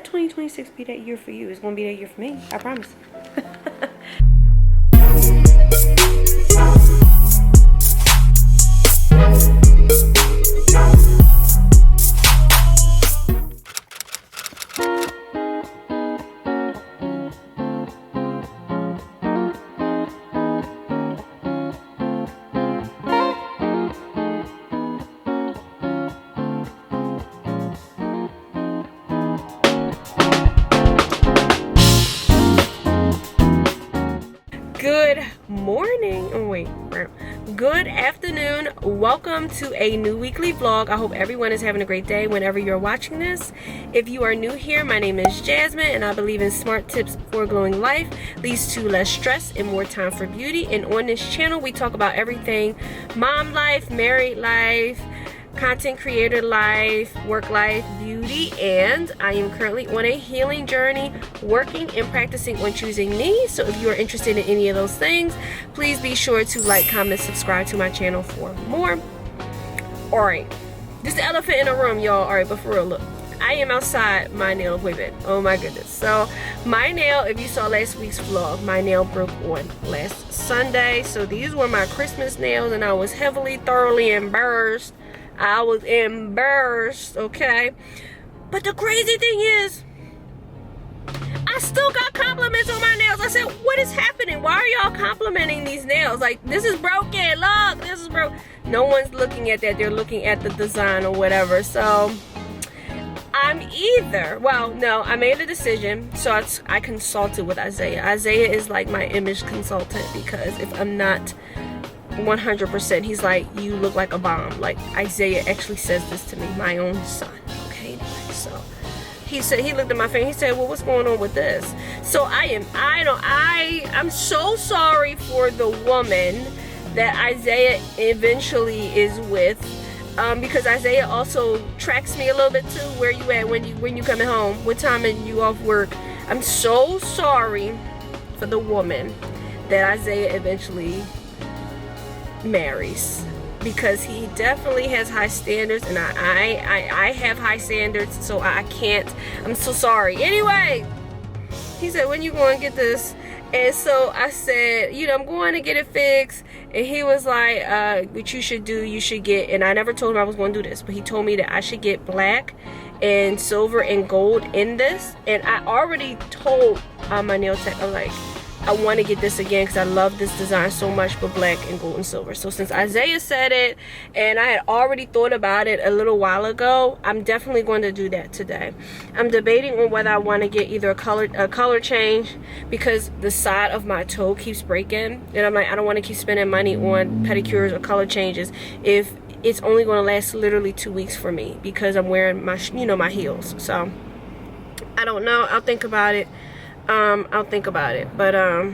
2026 be that year for you. It's gonna be that year for me. I promise. Good morning. Oh wait, good afternoon. Welcome to a new weekly vlog. I hope everyone is having a great day whenever you're watching this. If you are new here, my name is Jasmine and I believe in smart tips for a glowing life leads to less stress and more time for beauty. And on this channel we talk about everything mom life, married life, content creator life, work life, beauty, and I am currently on a healing journey, working and practicing on choosing me. So if you are interested in any of those things, please be sure to like, comment, subscribe to my channel for more. Alright, this is the elephant in the room, y'all. Alright, but for real, look, I am outside my nail appointment. Oh my goodness. So my nail, if you saw last week's vlog, my nail broke on last Sunday. So these were my Christmas nails and I was thoroughly embarrassed. I was embarrassed, okay? But the crazy thing is, I still got compliments on my nails. I said, what is happening? Why are y'all complimenting these nails? Like, this is broken. Look, this is broken. No one's looking at that. They're looking at the design or whatever. So, I'm either, well, no, I made a decision. So, I consulted with Isaiah. Isaiah is like my image consultant because if I'm not 100%, he's like, you look like a bomb. Like, Isaiah actually says this to me, my own son. Okay, anyway, so he said, he looked at my face, he said, well, what's going on with this? So I'm so sorry for the woman that Isaiah eventually is with, because Isaiah also tracks me a little bit too. Where you at when you coming home? What time are you off work? I'm so sorry for the woman that Isaiah eventually marries, because he definitely has high standards and I have high standards, so I can't. I'm so sorry. Anyway, he said, when you going to get this? And so I said, you know, I'm going to get it fixed. And he was like, what you should do, you should get, and I never told him I was going to do this, but he told me that I should get black and silver and gold in this. And I already told my nail tech, I'm like, I want to get this again because I love this design so much, but black and gold and silver. So since Isaiah said it and I had already thought about it a little while ago, I'm definitely going to do that today. I'm debating on whether I want to get either a color change, because the side of my toe keeps breaking and I'm like, I don't want to keep spending money on pedicures or color changes if it's only going to last literally 2 weeks for me because I'm wearing my, you know, my heels. So I don't know. I'll think about it. I'll think about it, but I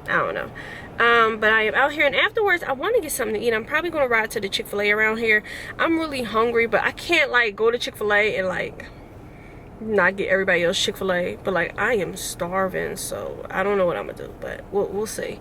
don't know. But I am out here, and afterwards I want to get something to eat. I'm probably gonna ride to the Chick-fil-A around here. I'm really hungry, but I can't like go to Chick-fil-A and like not get everybody else Chick-fil-A, but like I am starving, so I don't know what I'm gonna do, but we'll see.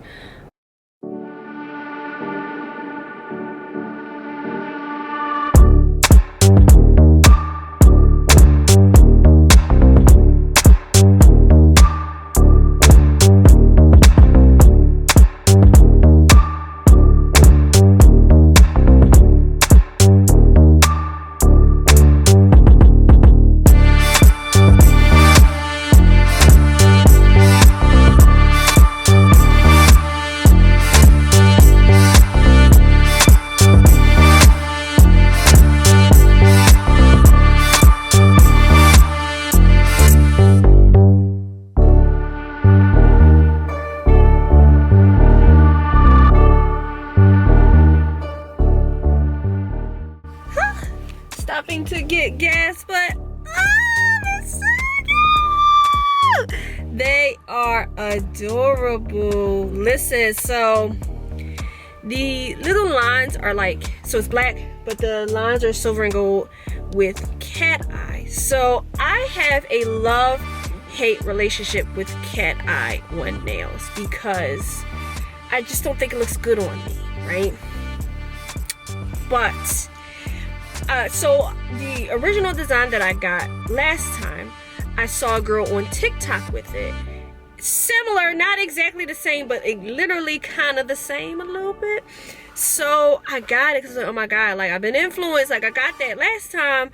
Stopping to get gas, but it's so cute. They are adorable. Listen, so the little lines are like, so it's black, but the lines are silver and gold with cat eye. So I have a love-hate relationship with cat eye on nails because I just don't think it looks good on me, right? But So the original design that I got last time, I saw a girl on TikTok with it. Similar, not exactly the same, but it literally kind of the same a little bit. So I got it because, oh my god, like, I've been influenced. Like, I got that last time,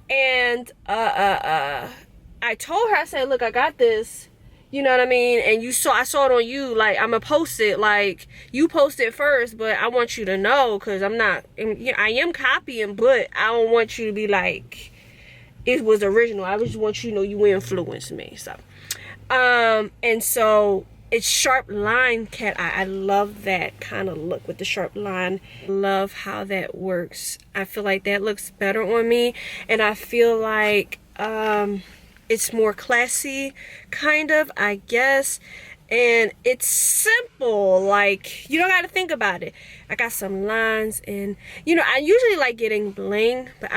and I told her, I said, look, I got this. You know what I mean? And I saw it on you. Like, I'm gonna post it. Like, you post it first, but I want you to know, because I am copying, but I don't want you to be like, it was original. I just want you to know you influenced me. So, and so it's sharp line cat eye. I love that kind of look with the sharp line. Love how that works. I feel like that looks better on me, and I feel like it's more classy, kind of, I guess. And it's simple. Like, you don't got to think about it. I got some lines, and you know, I usually like getting bling, but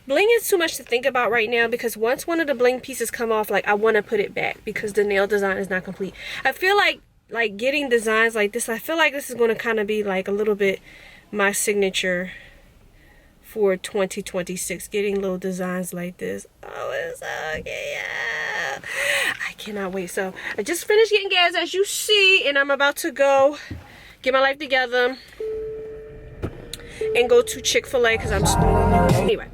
bling is too much to think about right now, because once one of the bling pieces come off, like, I want to put it back because the nail design is not complete. I feel like getting designs like this, I feel like this is going to kind of be like a little bit my signature for 2026, getting little designs like this. Oh, it's so cute. I cannot wait. So I just finished getting gas, as you see, and I'm about to go get my life together and go to Chick-fil-A because I'm starving. Anyway,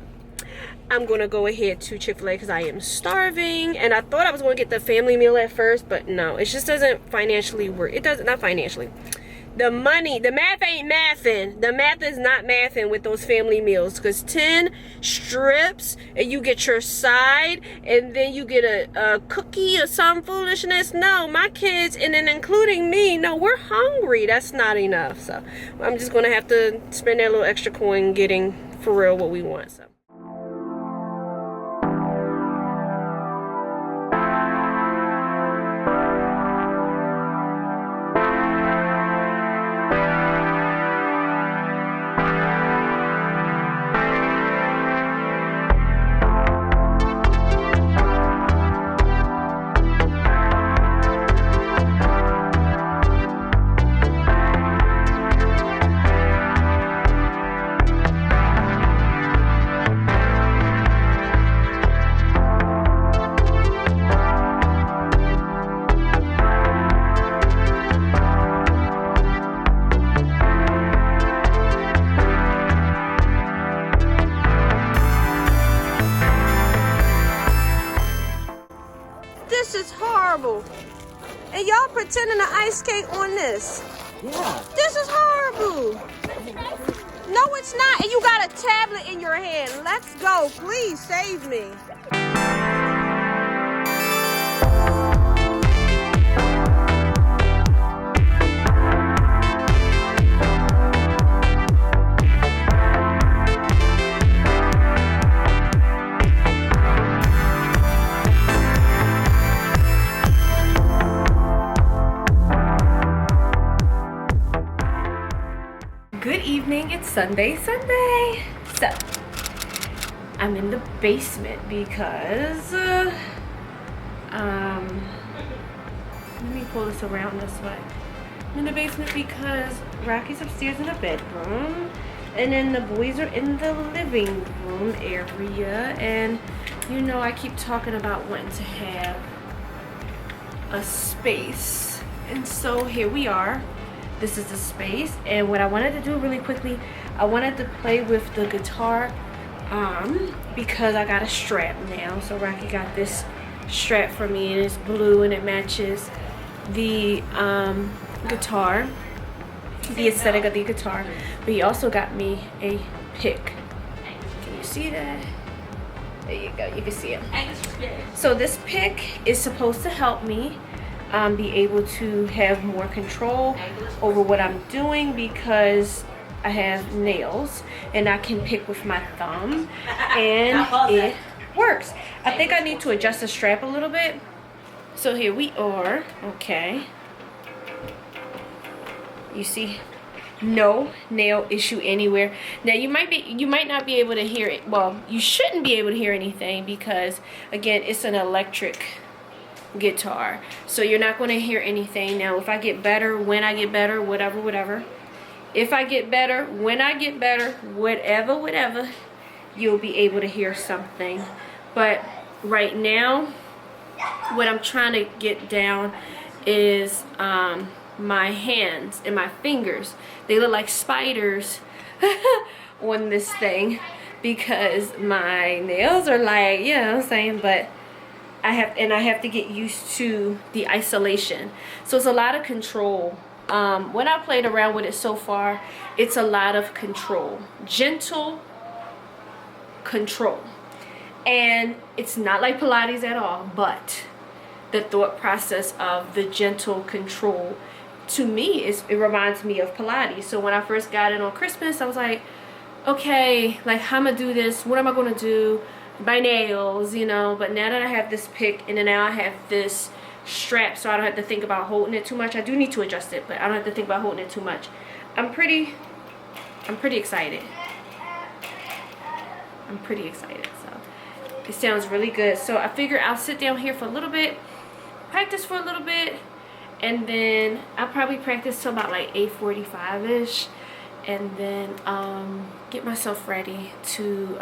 I'm gonna go ahead to Chick-fil-A because I am starving, and I thought I was gonna get the family meal at first, but no, it just doesn't financially work. It doesn't, not financially. The math ain't mathing. The math is not mathing with those family meals, because 10 strips and you get your side, and then you get a cookie or some foolishness. No, my kids, and then including me, no, we're hungry. That's not enough. So I'm just gonna have to spend that little extra coin getting for real what we want. So. This is horrible. And y'all pretending to ice skate on this. Yeah. This is horrible. No, it's not. And you got a tablet in your hand. Let's go. Please save me. Good evening, it's Sunday. So, I'm in the basement because, let me pull this around this way. I'm in the basement because Rocky's upstairs in the bedroom, and then the boys are in the living room area, and you know I keep talking about wanting to have a space, and so here we are. This is the space, and what I wanted to do really quickly, I wanted to play with the guitar because I got a strap now. So Rocky got this strap for me, and it's blue, and it matches the guitar, the aesthetic of the guitar. But he also got me a pick. Can you see that? There you go, you can see it. So this pick is supposed to help me be able to have more control over what I'm doing, because I have nails and I can pick with my thumb, and it works. I think I need to adjust the strap a little bit. So here we are. Okay, you see, no nail issue anywhere. Now you might not be able to hear it. Well, you shouldn't be able to hear anything, because again, it's an electric guitar, so you're not going to hear anything. Now if I get better, when I get better, whatever, if I get better, when I get better, whatever, you'll be able to hear something. But right now, what I'm trying to get down is my hands and my fingers. They look like spiders on this thing because my nails are like, you know what I'm saying, but I have to get used to the isolation. So it's a lot of control. When I played around with it so far, it's a lot of control, gentle control. And it's not like Pilates at all, but the thought process of the gentle control, to me, it reminds me of Pilates. So when I first got it on Christmas, I was like, okay, like, how am I do this? What am I going to do? My nails, you know. But now that I have this pick, and then now I have this strap, so I don't have to think about holding it too much. I do need to adjust it, but I don't have to think about holding it too much. I'm pretty excited. I'm pretty excited. So it sounds really good. So I figure I'll sit down here for a little bit, practice for a little bit, and then I'll probably practice till about like 8:45ish, and then get myself ready to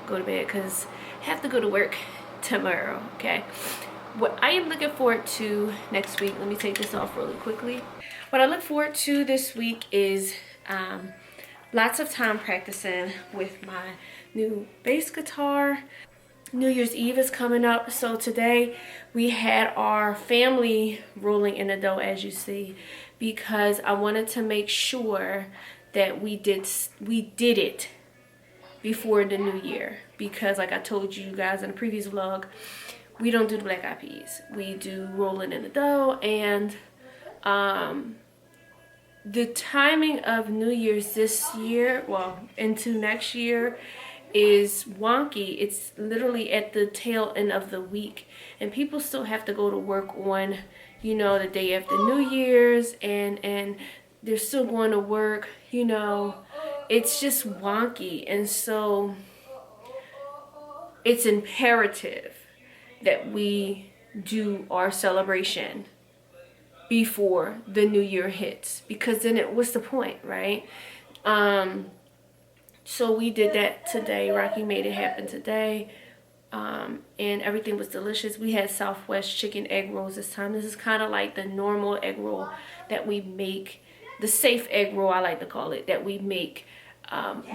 go to bed because I have to go to work tomorrow. Okay, what I am looking forward to next week, let me take this off really quickly. What I look forward to this week is lots of time practicing with my new bass guitar. New Year's Eve is coming up, so today we had our family rolling in the dough, as you see, because I wanted to make sure that we did it before the new year, because like I told you guys in the previous vlog, we don't do the black eyed peas. We do rolling in the dough, and the timing of New Year's this year, well, into next year, is wonky. It's literally at the tail end of the week, and people still have to go to work on, you know, the day after New Year's, and they're still going to work, you know. It's just wonky, and so it's imperative that we do our celebration before the new year hits, because then what's the point, right? So we did that today. Rocky made it happen today, and everything was delicious. We had Southwest chicken egg rolls this time. This is kind of like the normal egg roll that we make, the safe egg roll I like to call it, that we make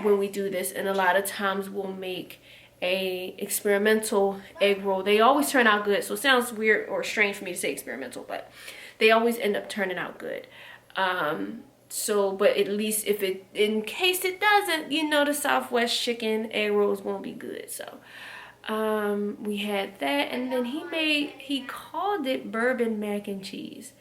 when we do this. And a lot of times we'll make a experimental egg roll. They always turn out good, so it sounds weird or strange for me to say experimental, but they always end up turning out good. So, but at least if it, in case it doesn't, you know, the Southwest chicken egg rolls won't be good. So we had that, and then he called it bourbon mac and cheese,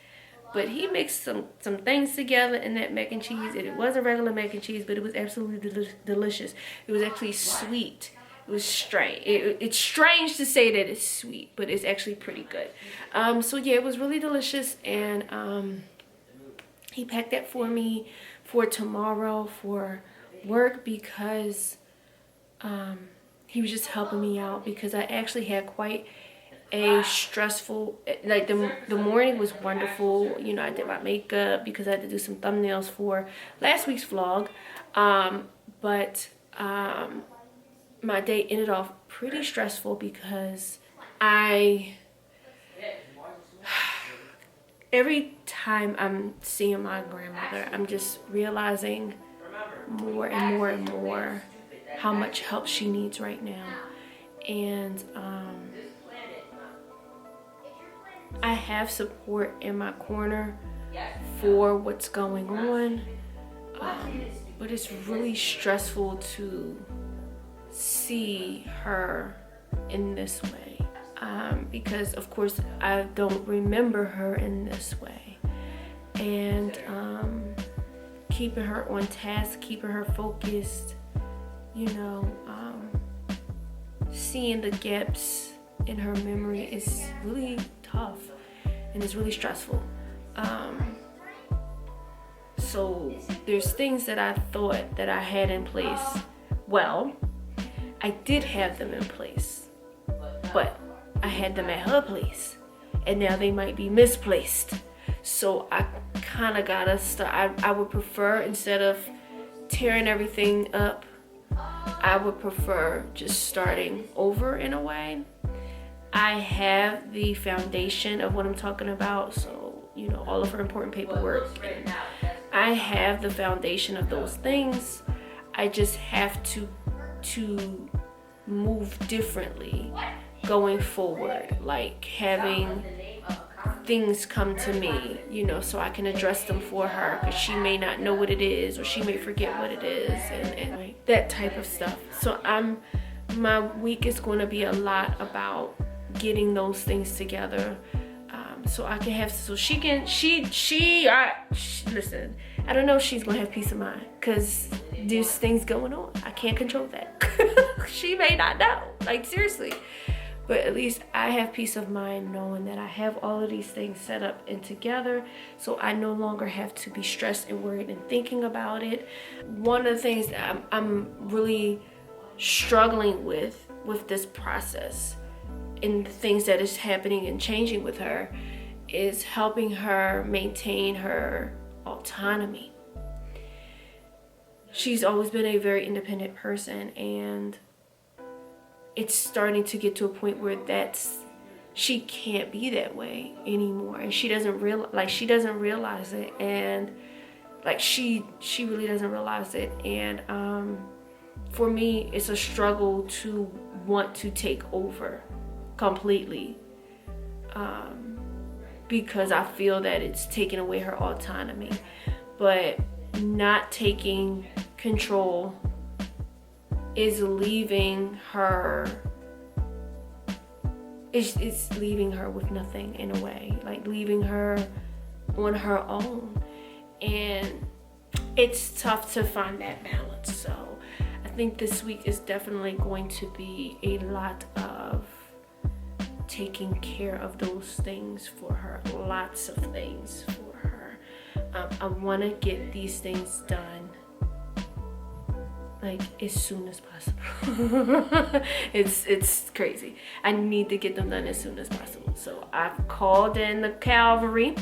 but he mixed some things together in that mac and cheese, and it wasn't regular mac and cheese, but it was absolutely delicious. It was actually sweet. It was strange. It's strange to say that it's sweet, but it's actually pretty good. So yeah, it was really delicious, and he packed that for me for tomorrow for work, because he was just helping me out, because I actually had quite a stressful, like the morning was wonderful. You know, I did my makeup because I had to do some thumbnails for last week's vlog, but my day ended off pretty stressful because every time I'm seeing my grandmother, I'm just realizing more and more and more how much help she needs right now. And I have support in my corner for what's going on, but it's really stressful to see her in this way. Because of course I don't remember her in this way, and keeping her on task, keeping her focused, you know, seeing the gaps in her memory is really tough, and it's really stressful. So there's things that I thought that I had in place. Well, I did have them in place, but I had them at her place, and now they might be misplaced. So I kind of gotta start. I would prefer, instead of tearing everything up, I would prefer just starting over in a way. I have the foundation of what I'm talking about, so you know, all of her important paperwork. I have the foundation of those things. I just have to move differently going forward, like having things come to me, you know, so I can address them for her, because she may not know what it is, or she may forget what it is, and like that type of stuff. So my week is going to be a lot about getting those things together, so I can have, so she can, listen, I don't know if she's gonna have peace of mind, because there's things going on. I can't control that. She may not know, like seriously. But at least I have peace of mind knowing that I have all of these things set up and together, so I no longer have to be stressed and worried and thinking about it. One of the things that I'm really struggling with this process and the things that is happening and changing with her is helping her maintain her autonomy. She's always been a very independent person, and it's starting to get to a point where she can't be that way anymore, and she doesn't realize it, and like she really doesn't realize it. And for me, it's a struggle to want to take over completely, because I feel that it's taking away her autonomy. But not taking control is leaving her, it's leaving her with nothing, in a way, like leaving her on her own. And it's tough to find that balance. So I think this week is definitely going to be a lot of taking care of those things for her, lots of things for her. I want to get these things done like as soon as possible. It's crazy. I need to get them done as soon as possible. So I've called in the cavalry.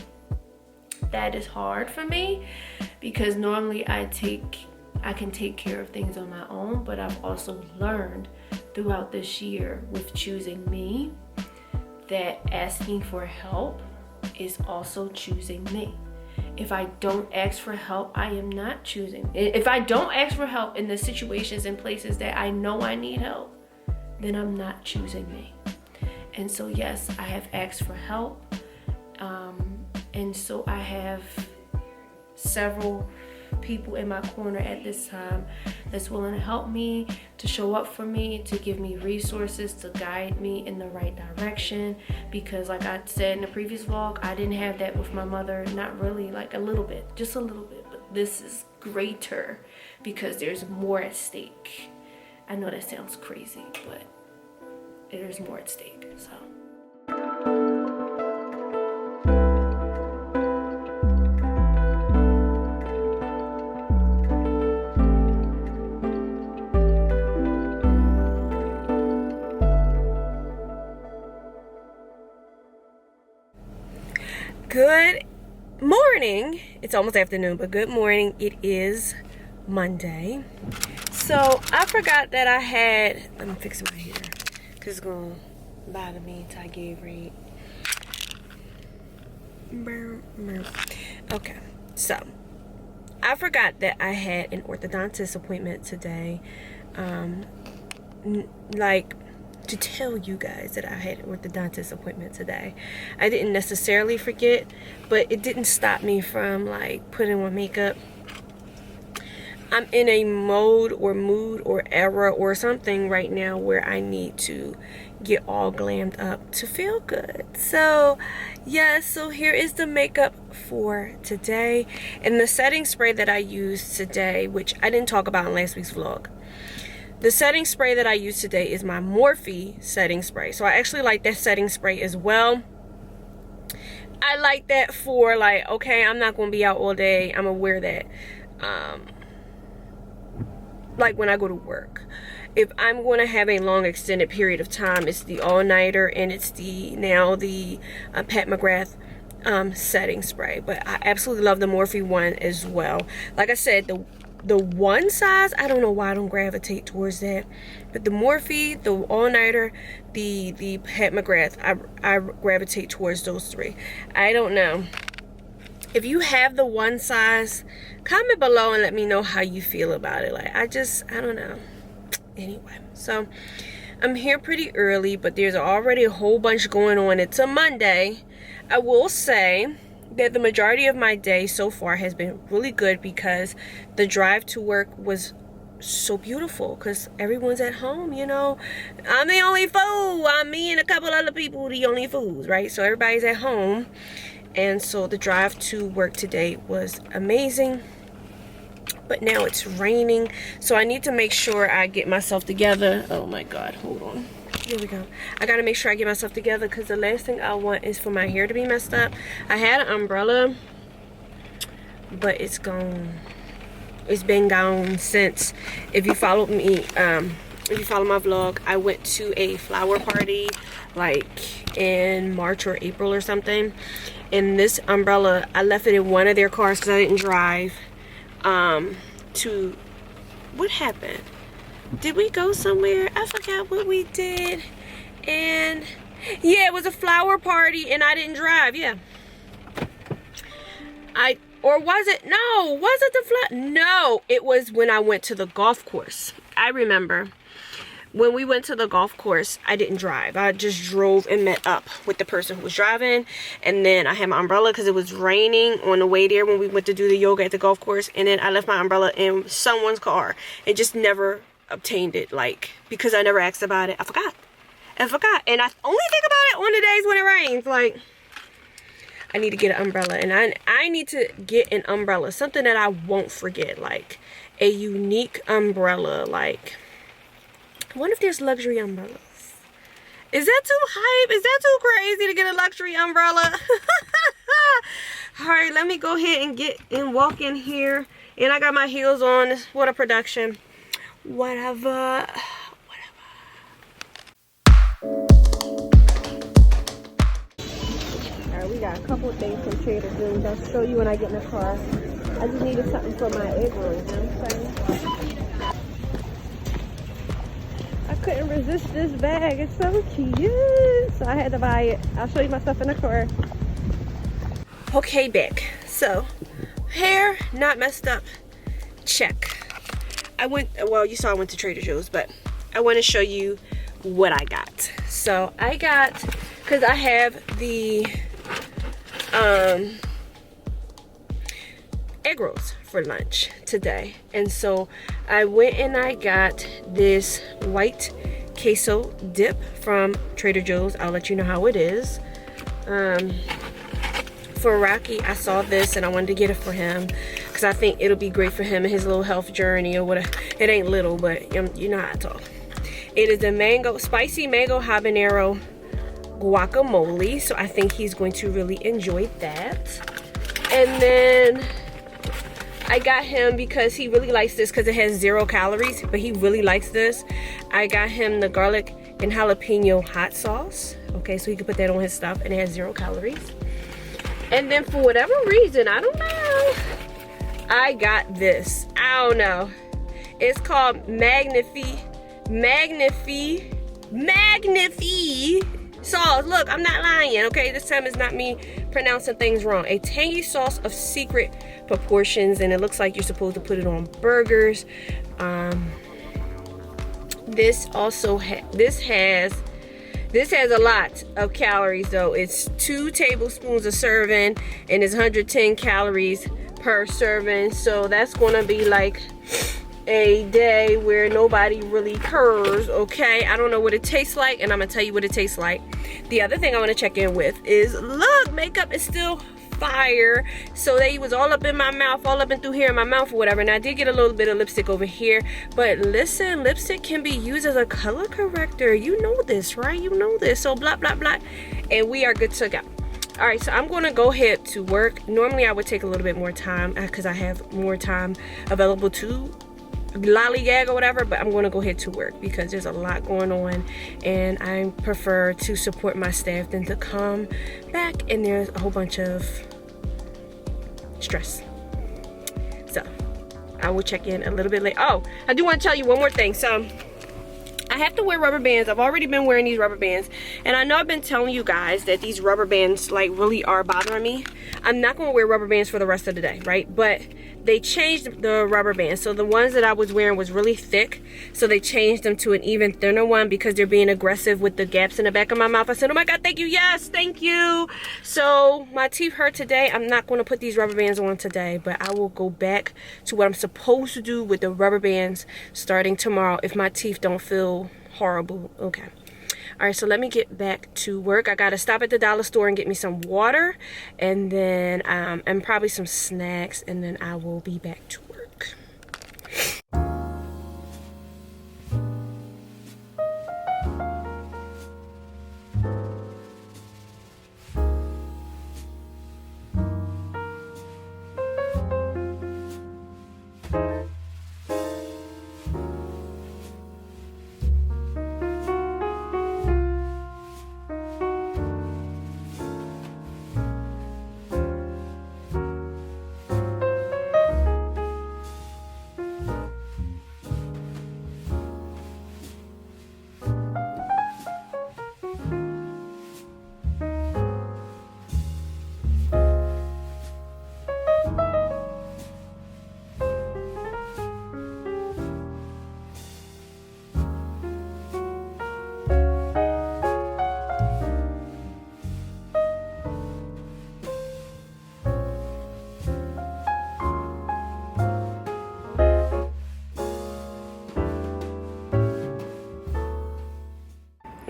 That is hard for me, because normally I can take care of things on my own, but I've also learned throughout this year with choosing me that asking for help is also choosing me. If I don't ask for help, I am not choosing. If I don't ask for help in the situations and places that I know I need help, then I'm not choosing me. And so yes, I have asked for help. And so I have several people in my corner at this time that's willing to help me, to show up for me, to give me resources, to guide me in the right direction. Because like I said in the previous vlog, I didn't have that with my mother. Not really, like a little bit, just a little bit. But this is greater because there's more at stake. I know that sounds crazy, but there's more at stake. So good morning. It's almost afternoon, but good morning. It is Monday. So I forgot that I had, I'm fixing my hair because it's going to bother me until I get ready. Okay, so I forgot that I had an orthodontist appointment today. To tell you guys that I had an orthodontist appointment today. I didn't necessarily forget, but it didn't stop me from like putting on makeup. I'm in a mode or mood or era or something right now where I need to get all glammed up to feel good. So yeah, so here is the makeup for today. And the setting spray that I used today, which I didn't talk about in last week's vlog. The setting spray that I use today is my Morphe setting spray. So I actually like that setting spray as well. I like that for like, okay, I'm not going to be out all day. I'm going to wear that like when I go to work. If I'm going to have a long extended period of time, it's the all-nighter, and it's the Pat McGrath setting spray, but I absolutely love the Morphe one as well. Like I said, the one size, I don't know why I don't gravitate towards that, but the Morphe, the all-nighter, the Pat McGrath, I gravitate towards those three. I don't know. If you have the one size, comment below and let me know how you feel about it. Like, I don't know. Anyway, so I'm here pretty early, but there's already a whole bunch going on. It's a Monday. I will say that the majority of my day so far has been really good because the drive to work was so beautiful because everyone's at home, you know. I'm the only fool. Me and a couple other people the only fools, right? So everybody's at home. And so the drive to work today was amazing. But now it's raining. So I need to make sure I get myself together. Oh my God, hold on. Here we go. I gotta make sure I get myself together because the last thing I want is for my hair to be messed up. I had an umbrella, but it's gone. It's been gone since. If you followed me, if you follow my vlog, I went to a flower party like in March or April or something. And this umbrella, I left it in one of their cars because I didn't drive. What happened? Did we go somewhere? I forgot what we did. And yeah, it was a flower party and I didn't drive. Yeah. Or was it? No, was it the No, it was when I went to the golf course. I remember when we went to the golf course, I didn't drive. I just drove and met up with the person who was driving. And then I had my umbrella because it was raining on the way there when we went to do the yoga at the golf course. And then I left my umbrella in someone's car and just never obtained it, like, because I never asked about it. I forgot. And I only think about it on the days when it rains. Like, I need to get an umbrella, and I need to get an umbrella, something that I won't forget, like a unique umbrella. Like, I wonder if there's luxury umbrellas. Is that too hype? Is that too crazy to get a luxury umbrella? All right, let me go ahead and walk in here. And I got my heels on. What a production. Whatever. Alright, we got a couple of things from Trader Joe's. I'll show you when I get in the car. I just needed something for my egg rolls, you know what I'm saying? I couldn't resist this bag. It's so cute. So I had to buy it. I'll show you my stuff in the car. Okay, back. So, hair not messed up. Check. Well, you saw I went to Trader Joe's, but I want to show you what I got. So I got, because I have the egg rolls for lunch today, and so I went and I got this white queso dip from Trader Joe's. I'll let you know how it is. For Rocky, I saw this and I wanted to get it for him because I think it'll be great for him in his little health journey or whatever. It ain't little, but you know how I talk. It is a spicy mango habanero guacamole, so I think he's going to really enjoy that. And then I got him, because he really likes this because it has 0 calories, but he really likes this. I got him the garlic and jalapeno hot sauce. Okay, so he can put that on his stuff, and it has 0 calories. And then for whatever reason, I don't know, I got this. I don't know. It's called Magnifi sauce. Look, I'm not lying, okay? This time it's not me pronouncing things wrong. A tangy sauce of secret proportions, and it looks like you're supposed to put it on burgers. This has a lot of calories though. It's 2 tablespoons a serving, and it's 110 calories per serving. So that's gonna be like a day where nobody really cares, okay? I don't know what it tastes like, and I'm gonna tell you what it tastes like. The other thing I want to check in with is, look, makeup is still fire. So they was all up in my mouth, all up and through here in my mouth or whatever, and I did get a little bit of lipstick over here. But listen, lipstick can be used as a color corrector. You know this, right? You know this. So blah blah blah, and we are good to go. All right, so I'm gonna go ahead to work. Normally I would take a little bit more time because I have more time available to lollygag or whatever, but I'm going to go ahead to work because there's a lot going on, and I prefer to support my staff than to come back and there's a whole bunch of stress. So I will check in a little bit later. Oh, I do want to tell you one more thing. So I have to wear rubber bands. I've already been wearing these rubber bands, and I know I've been telling you guys that these rubber bands like really are bothering me. I'm not going to wear rubber bands for the rest of the day, right? But they changed the rubber bands. So the ones that I was wearing was really thick, so they changed them to an even thinner one because they're being aggressive with the gaps in the back of my mouth. I said, oh my God, thank you. Yes, thank you. So my teeth hurt today. I'm not going to put these rubber bands on today, but I will go back to what I'm supposed to do with the rubber bands starting tomorrow if my teeth don't feel horrible. Okay. All right, so let me get back to work. I gotta stop at the dollar store and get me some water, and then and probably some snacks, and then I will be back to work.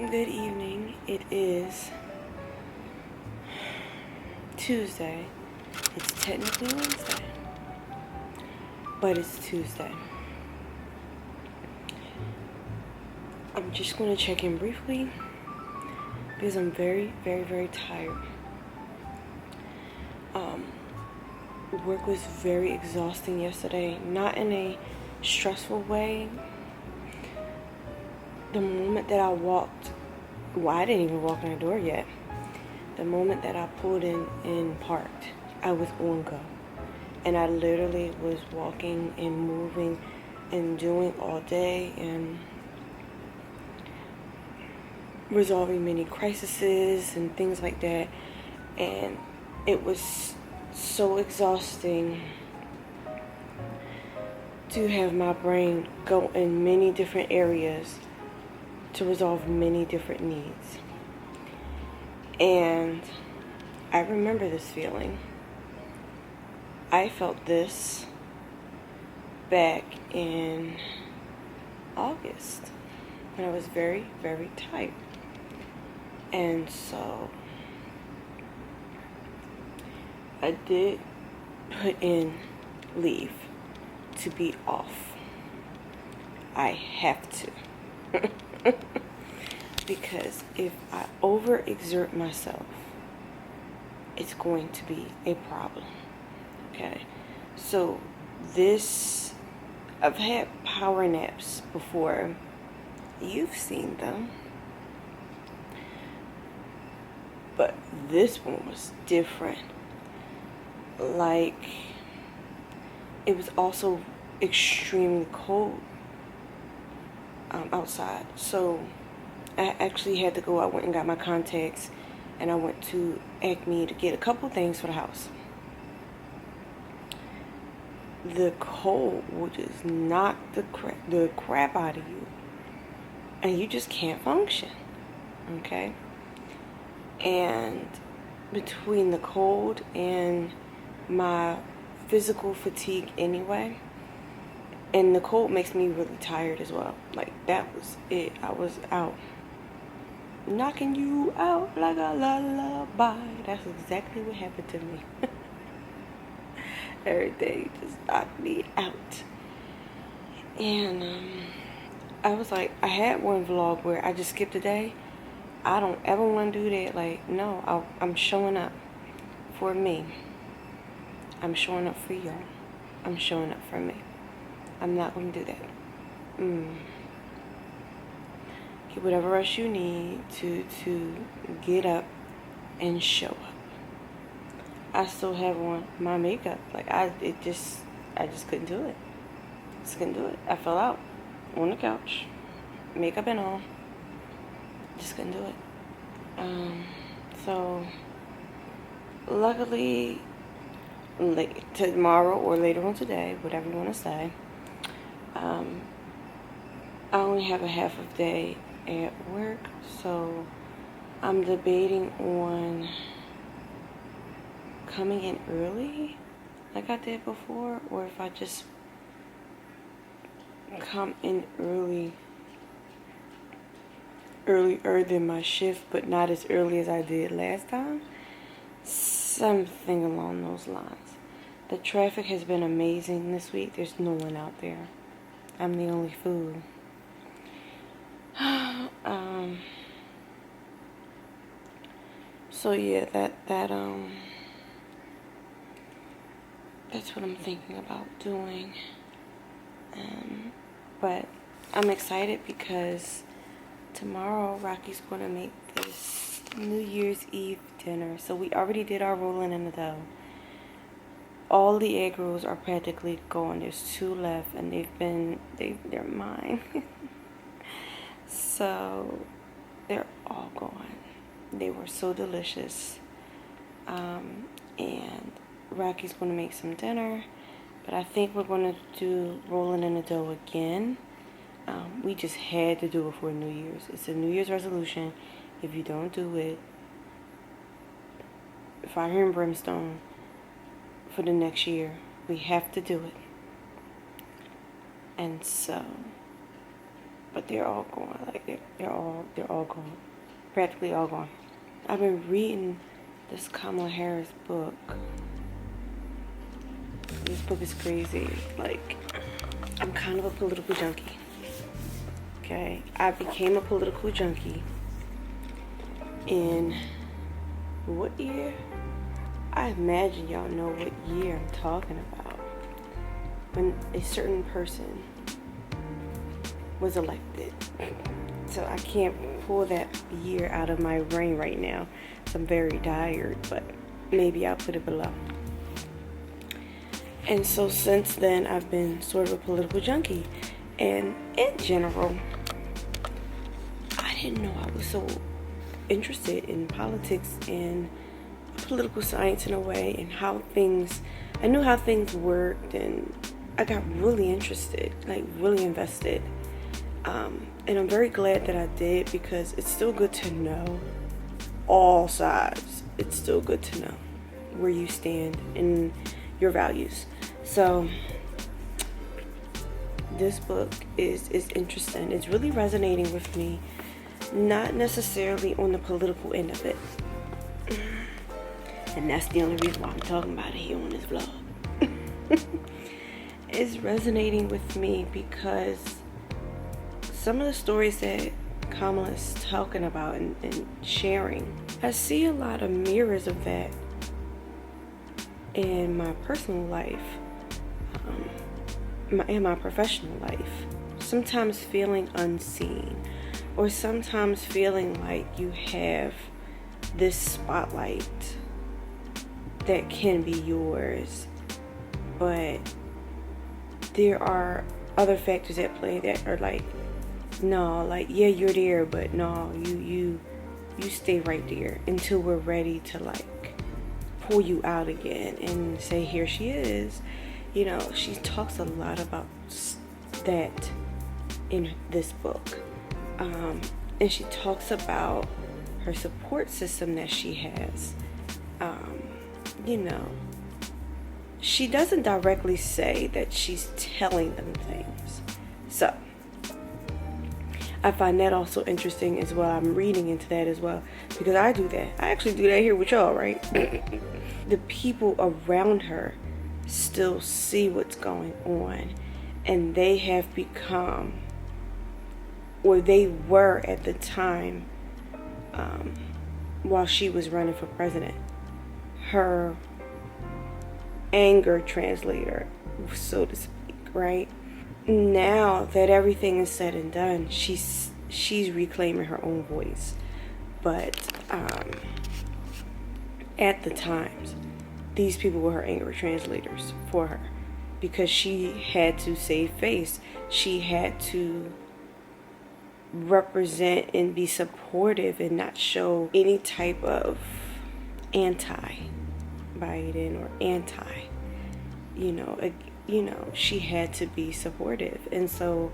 Good evening. It is Tuesday. It's technically Wednesday, but it's Tuesday. I'm just going to check in briefly because I'm very, very, very tired. Work was very exhausting yesterday, not in a stressful way. The moment that I walked, well, I didn't even walk in the door yet. The moment that I pulled in and parked, I was on go. And I literally was walking and moving and doing all day and resolving many crises and things like that. And it was so exhausting to have my brain go in many different areas to resolve many different needs. And I remember this feeling. I felt this back in August when I was very, very tired. And so I did put in leave to be off. I have to. Because if I overexert myself, it's going to be a problem. Okay? So I've had power naps before. You've seen them. But this one was different. Like, it was also extremely cold outside. So I actually had to go. I went and got my contacts, and I went to Acme to get a couple things for the house. The cold will just knock the crap out of you, and you just can't function. Okay? And between the cold and my physical fatigue anyway, and the cold makes me really tired as well. Like, that was it. I was out. Knocking you out like a lullaby. That's exactly what happened to me. Everything just knocked me out. And I was like, I had one vlog where I just skipped a day. I don't ever want to do that. Like, no, I'm showing up for me. I'm showing up for y'all. I'm showing up for me. I'm not going to do that. Get whatever rest you need to get up and show up. I still have on my makeup. Like I just couldn't do it. Just couldn't do it. I fell out on the couch, makeup and all. Just couldn't do it. So luckily, tomorrow or later on today, whatever you want to say, I only have a half of day at work, so I'm debating on coming in early like I did before, or if I just come in earlier than my shift, but not as early as I did last time. Something along those lines. The traffic has been amazing this week. There's no one out there. I'm the only fool. So yeah, that's what I'm thinking about doing. But I'm excited because tomorrow Rocky's going to make this New Year's Eve dinner. So we already did our rolling in the dough. All the egg rolls are practically gone. There's 2 left, and they're mine. So they're all gone. They were so delicious. And Rocky's going to make some dinner, but I think we're going to do rolling in the dough again. We just had to do it for New Year's. It's a New Year's resolution. If you don't do it, fire and brimstone for the next year. We have to do it. And so, but they're all gone. Like they're all gone. Practically all gone. I've been reading this Kamala Harris book. This book is crazy. Like, I'm kind of a political junkie. Okay? I became a political junkie in what year? I imagine y'all know what year I'm talking about. When a certain person was elected. So I can't pull that year out of my brain right now. So I'm very tired, but maybe I'll put it below. And so since then, I've been sort of a political junkie. And in general, I didn't know I was so interested in politics and political science in a way, and I knew how things worked, and I got really interested, like really invested. And I'm very glad that I did, because it's still good to know all sides. It's still good to know where you stand and your values. So this book is interesting. It's really resonating with me, not necessarily on the political end of it. And that's the only reason why I'm talking about it here on this vlog. It's resonating with me because some of the stories that Kamala is talking about and sharing, I see a lot of mirrors of that in my personal life, in my professional life. Sometimes feeling unseen, or sometimes feeling like you have this spotlight that can be yours, but there are other factors at play that are like, no, like, yeah, you're there, but no, you stay right there until we're ready to like pull you out again and say, here she is. You know, she talks a lot about that in this book. And she talks about her support system that she has. You know, she doesn't directly say that she's telling them things. So I find that also interesting as well. I'm reading into that as well, because I do that. I actually do that here with y'all, right? The people around her still see what's going on, and they have become, or they were at the time, while she was running for president, her anger translator, so to speak, right? now that everything is said and done, she's reclaiming her own voice. But at the times, these people were her angry translators for her, because she had to save face. She had to represent and be supportive and not show any type of anti-Biden or anti, she had to be supportive. And so,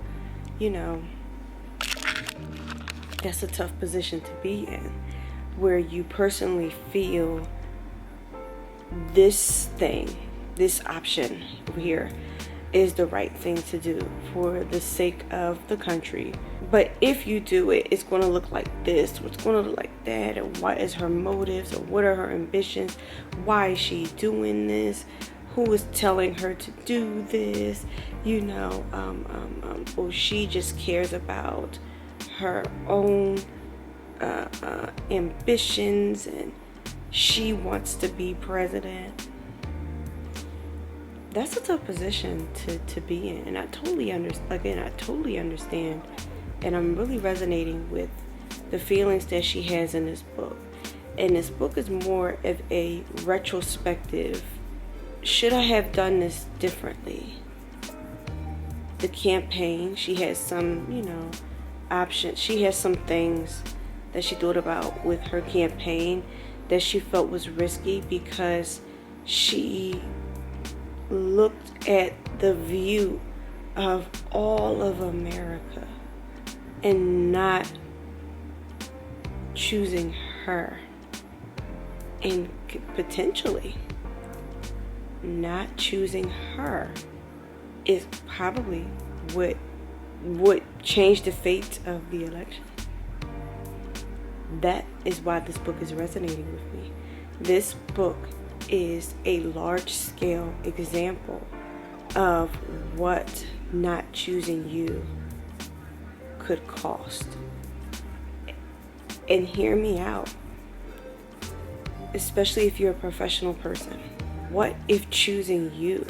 that's a tough position to be in, where you personally feel this option over here is the right thing to do for the sake of the country. But if you do it, it's going to look like this, or it's going to look like that, and what is her motives, or what are her ambitions? Why is she doing this? Who is telling her to do this? Or she just cares about her own ambitions, and she wants to be president. That's a tough position to be in, and I totally understand, and I'm really resonating with the feelings that she has in this book. And this book is more of a retrospective. Should I have done this differently? The campaign, she has some, options. She has some things that she thought about with her campaign that she felt was risky, because she looked at the view of all of America and not choosing her, and potentially not choosing her is probably what would change the fate of the election. That is why this book is resonating with me. This book is a large-scale example of what not choosing you could cost. And hear me out, especially if you're a professional person. What if choosing you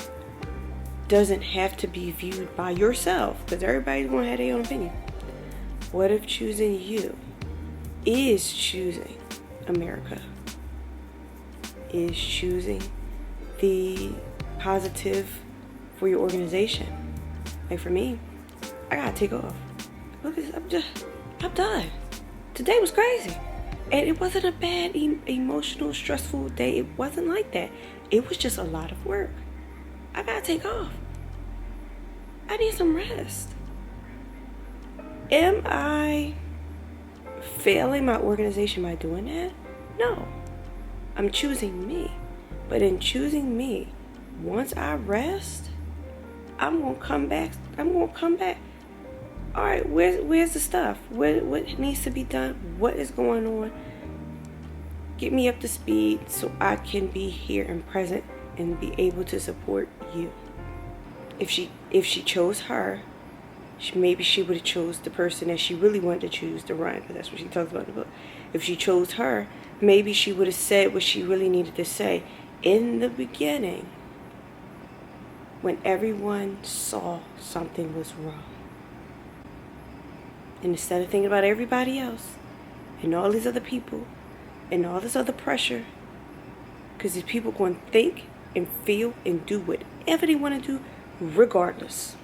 doesn't have to be viewed by yourself? Because everybody's going to have their own opinion. What if choosing you is choosing America? Is choosing the positive for your organization? Like for me, I gotta take off. Look, I'm done. Today was crazy. And it wasn't a bad, emotional, stressful day. It wasn't like that. It was just a lot of work. I gotta take off. I need some rest. Am I failing my organization by doing that? No. I'm choosing me. But in choosing me, once I rest, I'm gonna come back. All right, where's the stuff? What needs to be done? What is going on? Get me up to speed so I can be here and present and be able to support you. If she chose her, maybe she would have chose the person that she really wanted to choose to run, because that's what she talks about in the book. If she chose her, maybe she would have said what she really needed to say in the beginning, when everyone saw something was wrong. And instead of thinking about everybody else and all these other people and all this other pressure, because these people going to think and feel and do whatever they want to do regardless.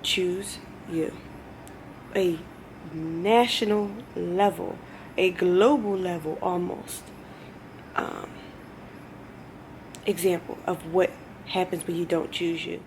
Choose you. A national level, a global level almost, example of what happens when you don't choose you.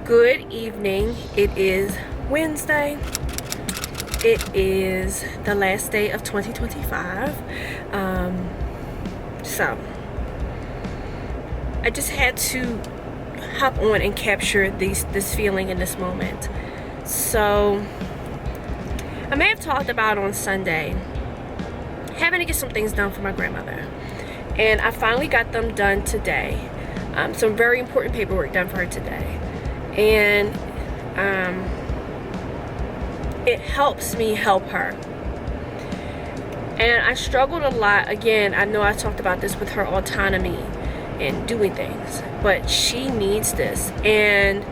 Good evening. It is Wednesday. It is the last day of 2025. So I just had to hop on and capture this feeling in this moment. So I may have talked about on Sunday having to get some things done for my grandmother, and I finally got them done today. Some very important paperwork done for her today, and it helps me help her. And I struggled a lot. Again, I know I talked about this with her autonomy and doing things, but she needs this. And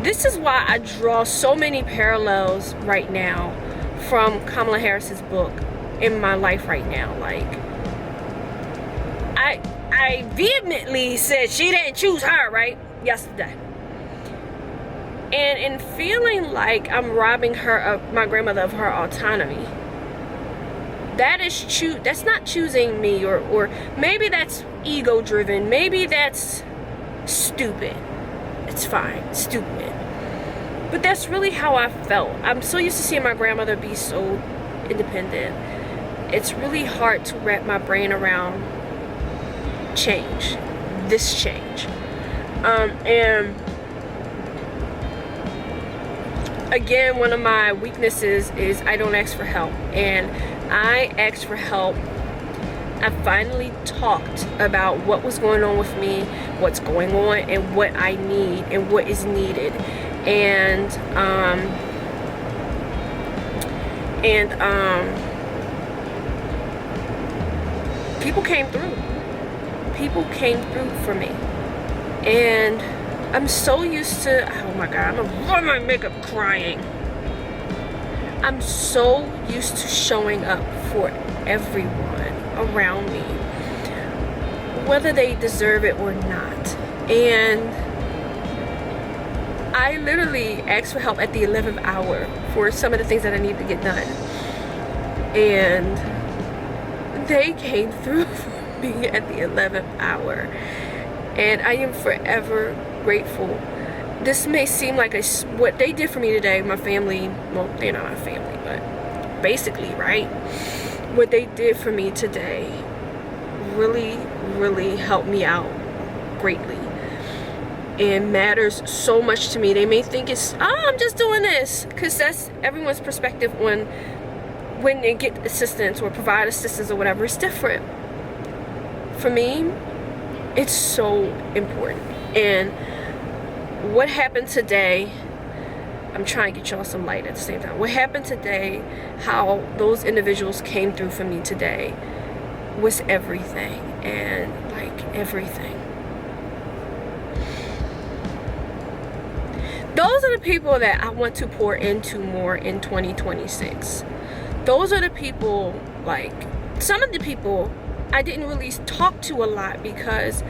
this is why I draw so many parallels right now from Kamala Harris's book in my life right now. Like, I vehemently said she didn't choose her, right? Yesterday. And in feeling like I'm robbing her of my grandmother of her autonomy, that's not choosing me, or maybe that's ego driven, maybe that's stupid. It's fine, stupid. But that's really how I felt. I'm so used to seeing my grandmother be so independent. It's really hard to wrap my brain around change, this change. And again, one of my weaknesses is I don't ask for help. And I asked for help. I finally talked about what was going on with me, what's going on, and what I need and what is needed. And people came through. People came through for me. And I'm so used to, oh my God, I'm gonna run my makeup crying. I'm so used to showing up for everyone around me, whether they deserve it or not. And I literally asked for help at the 11th hour for some of the things that I need to get done. And they came through for me at the 11th hour. And I am forever grateful. This may seem like what they did for me today, my family, well, they're not my family, but basically, right? What they did for me today really, really helped me out greatly. And matters so much to me. They may think it's, oh, I'm just doing this, because that's everyone's perspective on when they get assistance or provide assistance or whatever. It's different. For me, it's so important. And what happened today, I'm trying to get y'all some light at the same time. What happened today, how those individuals came through for me today, was everything. And like everything. Those are the people that I want to pour into more in 2026. Those are the people, like, some of the people I didn't really talk to a lot because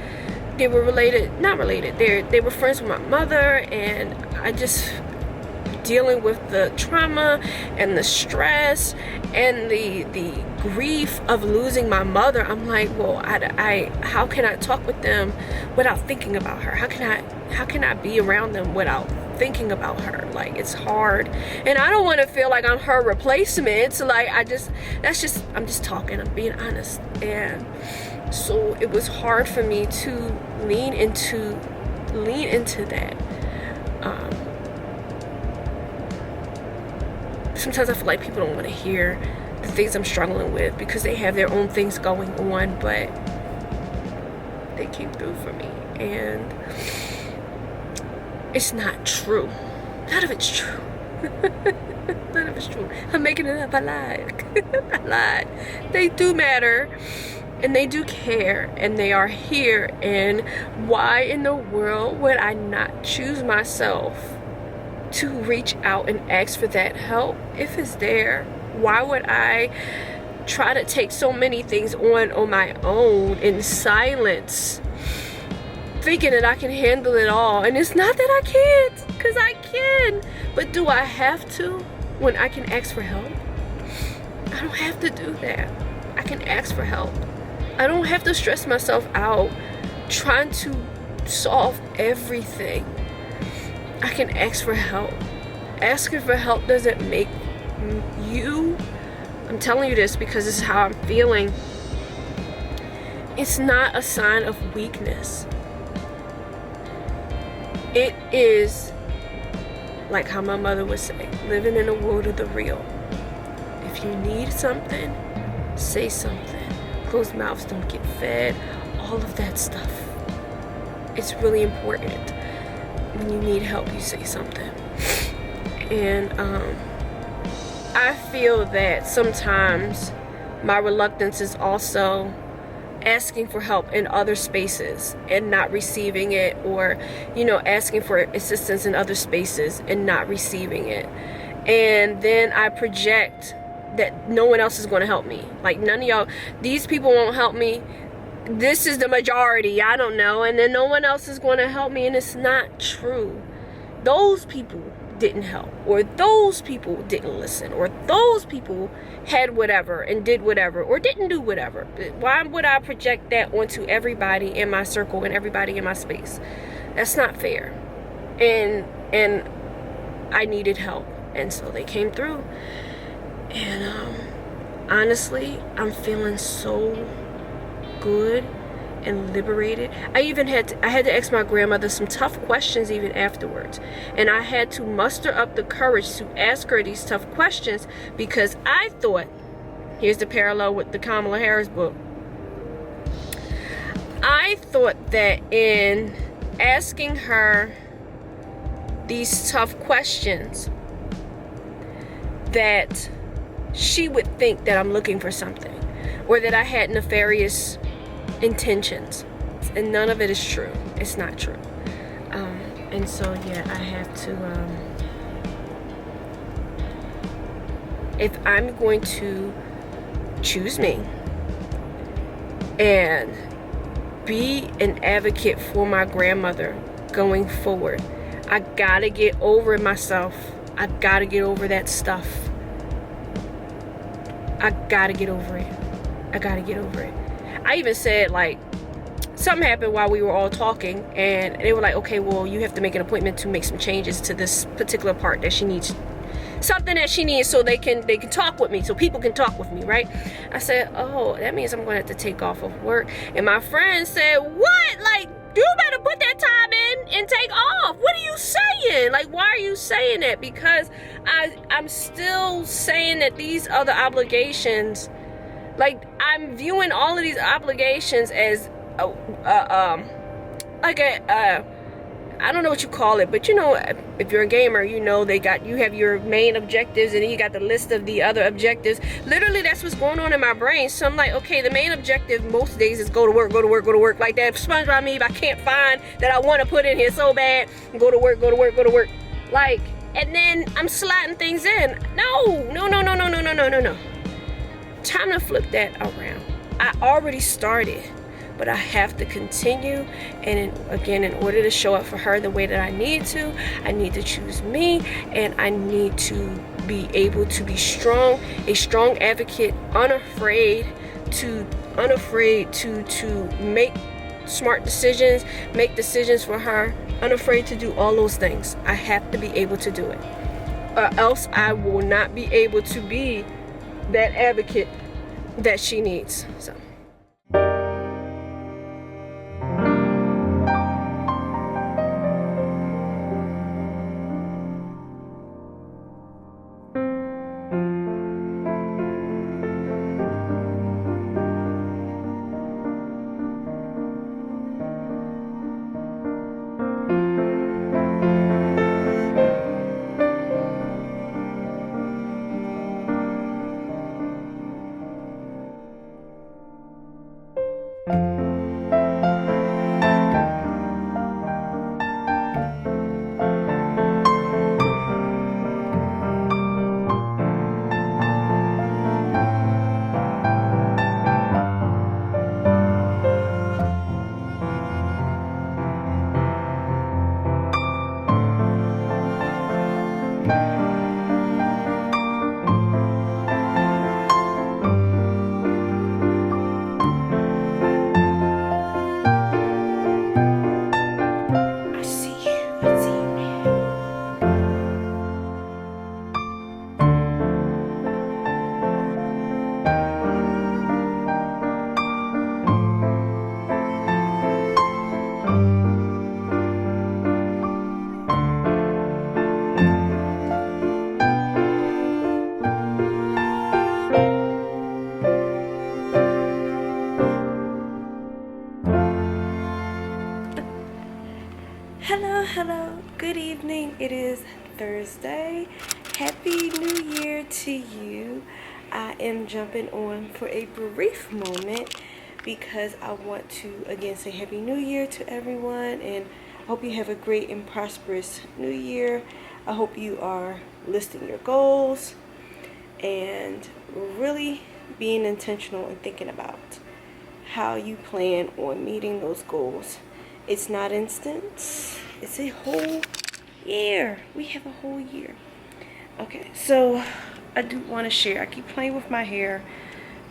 they were not related. They were friends with my mother, and I just dealing with the trauma and the stress and the grief of losing my mother. I'm like, well, how can I talk with them without thinking about her? How can I be around them without thinking about her? Like, it's hard, and I don't want to feel like I'm her replacement. So like, I'm just talking, I'm being honest. And so it was hard for me to lean into that. Sometimes I feel like people don't want to hear the things I'm struggling with because they have their own things going on, but they came through for me. And it's not true. None of it's true. None of it's true. I'm making it up. I lied. I lied. They do matter, and they do care, and they are here. And why in the world would I not choose myself to reach out and ask for that help if it's there? Why would I try to take so many things on my own in silence, thinking that I can handle it all? And it's not that I can't, because I can. But do I have to when I can ask for help? I don't have to do that. I can ask for help. I don't have to stress myself out trying to solve everything. I can ask for help. Asking for help doesn't make you, I'm telling you this because this is how I'm feeling, it's not a sign of weakness. It is like how my mother would say, living in a world of the real. If you need something, say something. Closed mouths don't get fed. All of that stuff. It's really important. When you need help, you say something. And I feel that sometimes my reluctance is also asking for help in other spaces and not receiving it, or asking for assistance in other spaces and not receiving it. And then I project that no one else is going to help me. Like, none of y'all, these people won't help me. This is the majority, I don't know, and then no one else is going to help me. And it's not true. Those people didn't help, or those people didn't listen, or those people had whatever and did whatever or didn't do whatever. Why would I project that onto everybody in my circle and everybody in my space? That's not fair. And I needed help, and so they came through. And honestly, I'm feeling so good and liberated. I had to ask my grandmother some tough questions even afterwards, and I had to muster up the courage to ask her these tough questions, because I thought, here's the parallel with the Kamala Harris book, I thought that in asking her these tough questions that she would think that I'm looking for something, or that I had nefarious intentions, and none of it is true. It's not true. And so yeah, I have to if I'm going to choose me and be an advocate for my grandmother going forward, I gotta get over myself. I gotta get over that stuff. I gotta get over it. I gotta get over it. I even said, like, something happened while we were all talking, and they were like, okay, well, you have to make an appointment to make some changes to this particular part that she needs, something that she needs, so they can talk with me, so people can talk with me, right? I said, oh, that means I'm going to have to take off of work. And my friend said, what? Like, you better put that time in and take off. What are you saying? Like, why are you saying that? Because I'm still saying that these other obligations, like, I'm viewing all of these obligations as I don't know what you call it, but if you're a gamer, you have your main objectives, and then you got the list of the other objectives. Literally, that's what's going on in my brain. So I'm like, okay, the main objective most days is go to work, go to work, go to work. Like that SpongeBob meme, I can't find that I want to put in here so bad. Go to work, go to work, go to work. Like, and then I'm slotting things in. No. Time to flip that around. I already started, but I have to continue. And again, in order to show up for her the way that I need to choose me, and I need to be able to be strong, a strong advocate, unafraid to make smart decisions, make decisions for her, unafraid to do all those things. I have to be able to do it, or else I will not be able to be that advocate that she needs. So Hello, good evening. It is Thursday. Happy New Year to you. I am jumping on for a brief moment because I want to again say Happy New Year to everyone, and I hope you have a great and prosperous New Year. I hope you are listing your goals and really being intentional and thinking about how you plan on meeting those goals. It's not instant. It's a whole year. We have a whole year. Okay, so I do want to share. I keep playing with my hair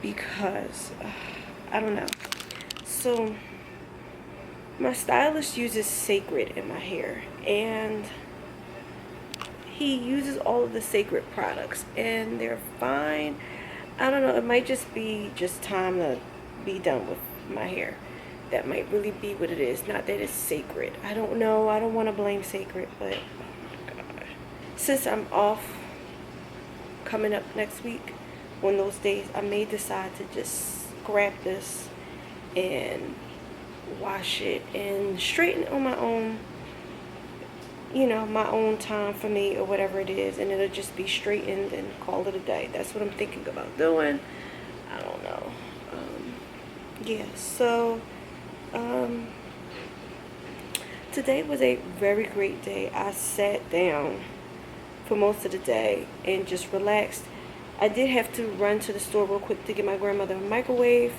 because I don't know. So my stylist uses Sacred in my hair, and he uses all of the Sacred products, and they're fine. I don't know. It might just be time to be done with my hair. That might really be what it is. Not that it's Sacred. I don't know. I don't want to blame Sacred, but oh my God. Since I'm off coming up next week, one of those days, I may decide to just grab this and wash it and straighten it on my own, you know, my own time for me or whatever it is, and it'll just be straightened and call it a day. That's what I'm thinking about doing. I don't know. Yeah, so today was a very great day. I sat down for most of the day and just relaxed. I did have to run to the store real quick to get my grandmother a microwave.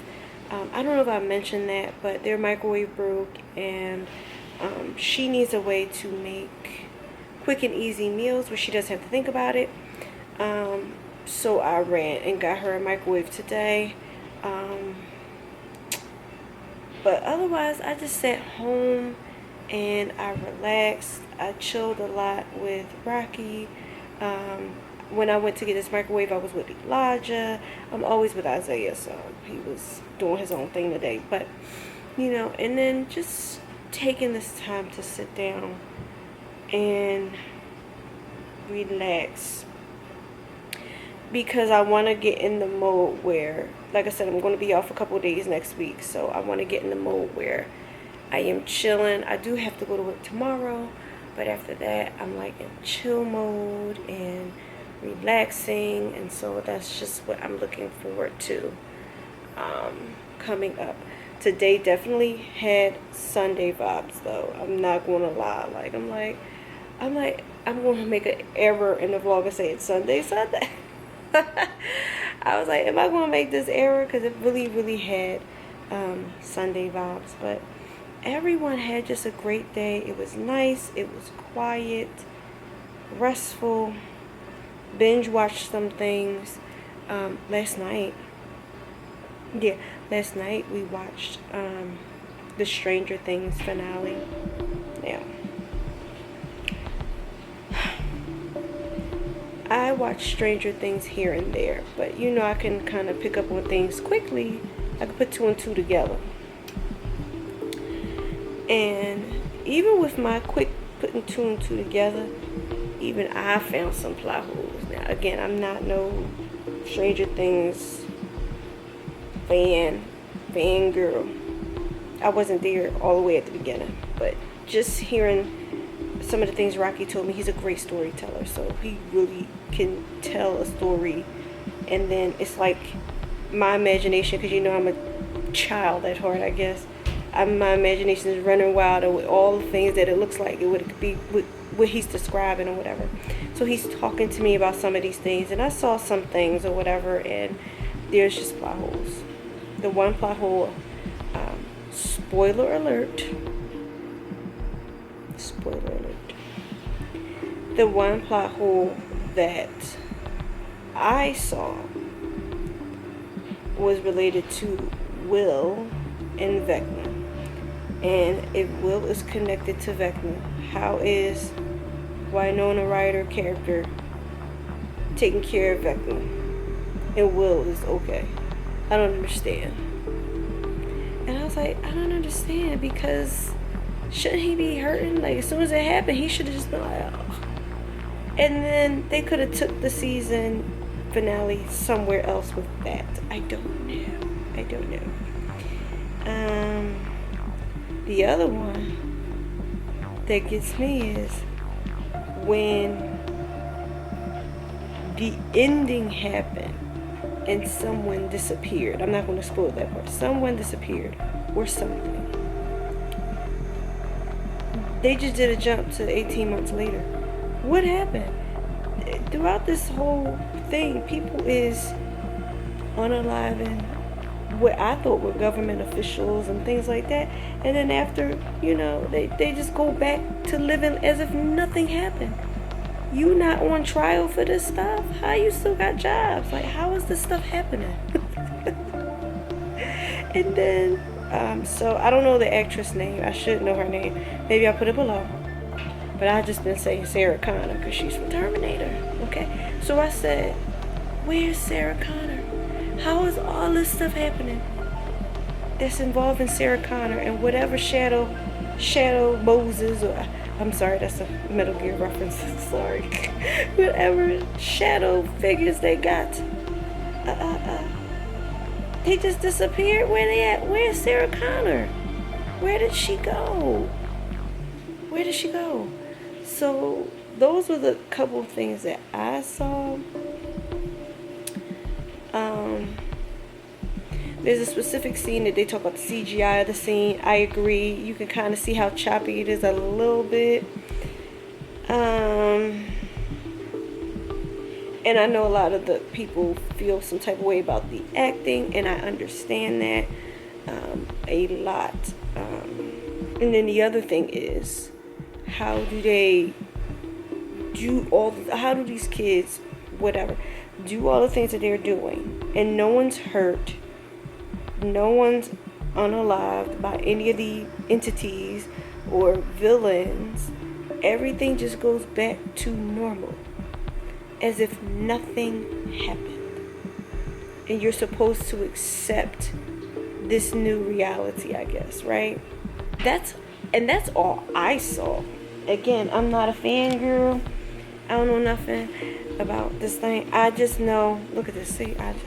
I don't know if I mentioned that, but their microwave broke, and she needs a way to make quick and easy meals where she doesn't have to think about it. So I ran and got her a microwave today. But otherwise, I just sat home and I relaxed. I chilled a lot with Rocky. When I went to get this microwave, I was with Elijah. I'm always with Isaiah, so he was doing his own thing today. But, you know, and then just taking this time to sit down and relax, because I want to get in the mode where, like I said, I'm going to be off a couple of days next week, so I want to get in the mode where I am chilling. I do have to go to work tomorrow, but after that, I'm like in chill mode and relaxing, and so that's just what I'm looking forward to coming up. Today definitely had Sunday vibes, though. I'm not going to lie. I'm going to make an error in the vlog and say it's Sunday. I was like, am I going to make this error? Because it really had Sunday vibes. But everyone had just a great day. It was nice. It was quiet, restful. Binge watched some things last night. Yeah, last night we watched the Stranger Things finale. Now, I watch Stranger Things here and there, but you know, I can kind of pick up on things quickly. I can put two and two together. And even with my quick putting two and two together, even I found some plot holes. Now, again, I'm not no Stranger Things fangirl. I wasn't there all the way at the beginning, but just hearing some of the things Rocky told me, he's a great storyteller, so he really can tell a story, and then it's like my imagination, because you know I'm a child at heart, I guess. My imagination is running wild with all the things that it looks like it would be what he's describing or whatever. So he's talking to me about some of these things, and I saw some things or whatever, and there's just plot holes. The one plot hole, spoiler alert, the one plot hole that I saw was related to Will and Vecna. And if Will is connected to Vecna, how is Winona Ryder character taking care of Vecna and Will is okay? I don't understand. And I was like, I don't understand, because shouldn't he be hurting? Like, as soon as it happened, he should have just been like, oh. And then they could have took the season finale somewhere else with that. I don't know. The other one that gets me is when the ending happened and someone disappeared. I'm not going to spoil that part. Someone disappeared or something. They just did a jump to 18 months later. What happened? Throughout this whole thing, people is unaliving what I thought were government officials and things like that. And then after, they just go back to living as if nothing happened. You not on trial for this stuff? How you still got jobs? Like, how is this stuff happening? And then, so I don't know the actress name. I should know her name. Maybe I'll put it below. But I've just been saying Sarah Connor because she's from Terminator. Okay? So I said, where's Sarah Connor? How is all this stuff happening that's involving Sarah Connor and whatever Shadow Moses, or I'm sorry, that's a Metal Gear reference. Sorry. Whatever shadow figures they got. They just disappeared. Where they at? Where's Sarah Connor? Where did she go? Where did she go? So those were the couple of things that I saw. There's a specific scene that they talk about the CGI of the scene. I agree. You can kind of see how choppy it is a little bit. And I know a lot of the people feel some type of way about the acting, and I understand that a lot. And then the other thing is, how do these kids, whatever, do all the things that they're doing, and no one's hurt, no one's unalived by any of the entities or villains. Everything just goes back to normal, as if nothing happened. And you're supposed to accept this new reality, I guess, right? That's all I saw. Again, I'm not a fangirl. I don't know nothing about this thing. I just know, look at this. See, I'm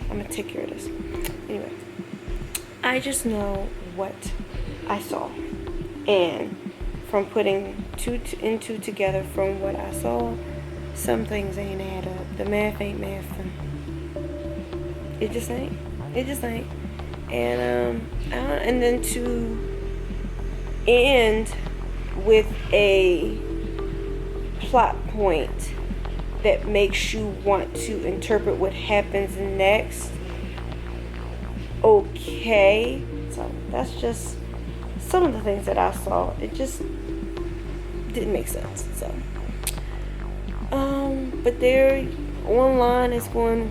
gonna take care of this. Anyway, I just know what I saw. And from putting two and two together from what I saw, some things ain't add up. The math ain't mathing. It just ain't. And then to end with a plot point that makes you want to interpret what happens next. Okay, so that's just some of the things that I saw. It just didn't make sense. So, but they're online is going